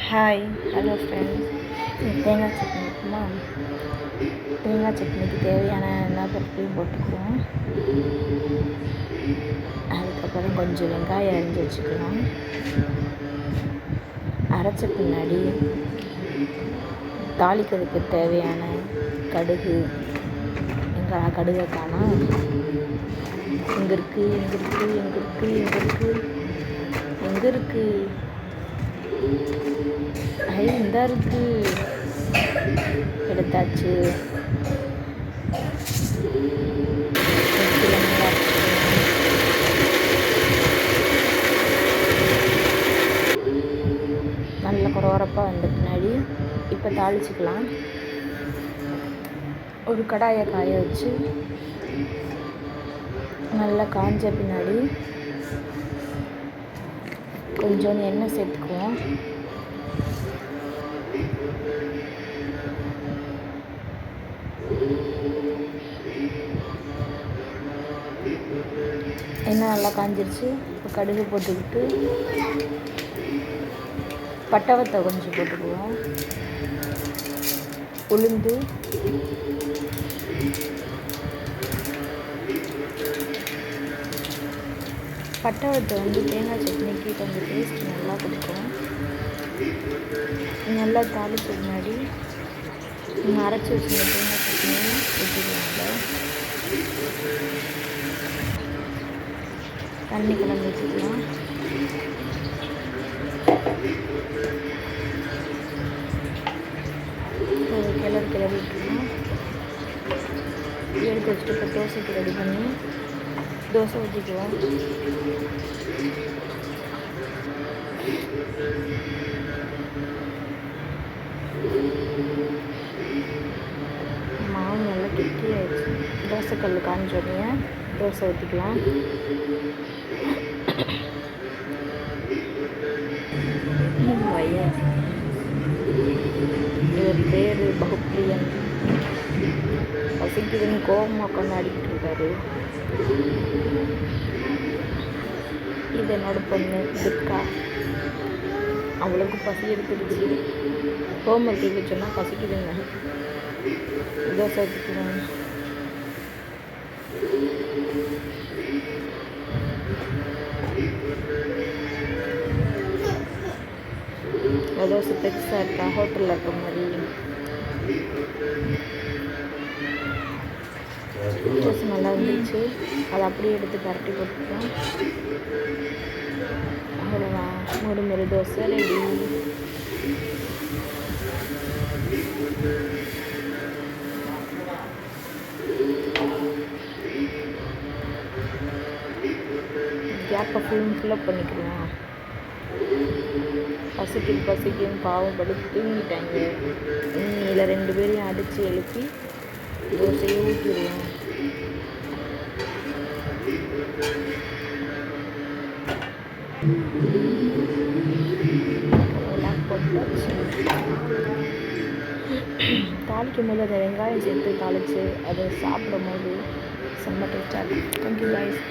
Hi hello friends. தேங்காய் சட்னி இருக்குமா? தேங்காய் சட்னிக்கு தேவையான எல்லா பொருட்களையும் போட்டுக்குவோம். அதுக்கப்புறம் கொஞ்சம் வெங்காயம் அரிஞ்சு வச்சுக்கலாம். அரைச்ச பின்னாடி தாளிக்கிறதுக்கு தேவையான கடுகு, கடுகை காணோம், எங்கே இருக்கு இந்த இருக்கு எடுத்தாச்சு. நல்ல குறவரப்பாக வந்த பின்னாடி இப்போ தாளிச்சிக்கலாம். ஒரு கடாயை காய வச்சு நல்லா காஞ்ச பின்னாடி கொஞ்சோண்டு எண்ணெய் சேர்த்துக்குவோம். எண்ணெய் நல்லா காஞ்சிருச்சு. இப்போ கடுகு போட்டுக்கிட்டு பட்டை கொஞ்சம் போட்டுக்குவோம். உளுந்து, பட்டை தேங்காய் சட்னிக்கு கொஞ்சம் டேஸ்ட் நல்லா கொடுக்கும். நல்லா தாளிச்ச முன்னாடி நீங்கள் அரைச்சி வச்சுருந்த தேங்காய் சட்னியை ஊற்றிடுவாங்க. தண்ணி கலந்து வச்சுக்கலாம். ஒரு கிளறி விட்டுருவோம். எடுத்து வச்சுட்டு இப்போ தோசைக்கு ரெடி பண்ணி தோசை ஊற்றிக்குவோம். மாவு நல்லா கெட்டியாகிடுச்சு. தோசைக்கல் காஞ்சோடனே தோசை ஊற்றிக்கலாம். இவர் பேர் பகுப்பிரியன். பசிக்குதுன்னு கோபமாக உட்காந்து அடிக்கிட்டு இருக்காரு. இது என்னோட பொண்ணு துர்கா. அவளுக்கு பசி எடுத்துடுச்சு. ஹோம்ஒர்க் எழுத சொன்னால் பசிக்குதுங்க. தோசை ஊற்றிக்குவேன். தோசை பெருசாக இருக்கா, ஹோட்டலில் இருக்கிற மாதிரி. தோசை நல்லா இருந்துச்சு. அதை அப்படியே எடுத்து பரட்டி போட்டுக்கலாம். அவ்வளோதான், முறுமுறு தோசை ரெடி. கேப்பை ஃபுல்லாக பண்ணிக்கலாம். பசிக்குன்னு பாவப்படுத்தி தூங்கிட்டாங்க. இதில் 2 பேரையும் அடித்து எழுப்பி தோசையை ஊற்றிடுவோம். தாளிக்கும் போது அதை வெங்காயம் சேர்த்து தாளித்து அதை சாப்பிடும் போது செம்ம டேஸ்டாக இருக்கும். Thank you guys.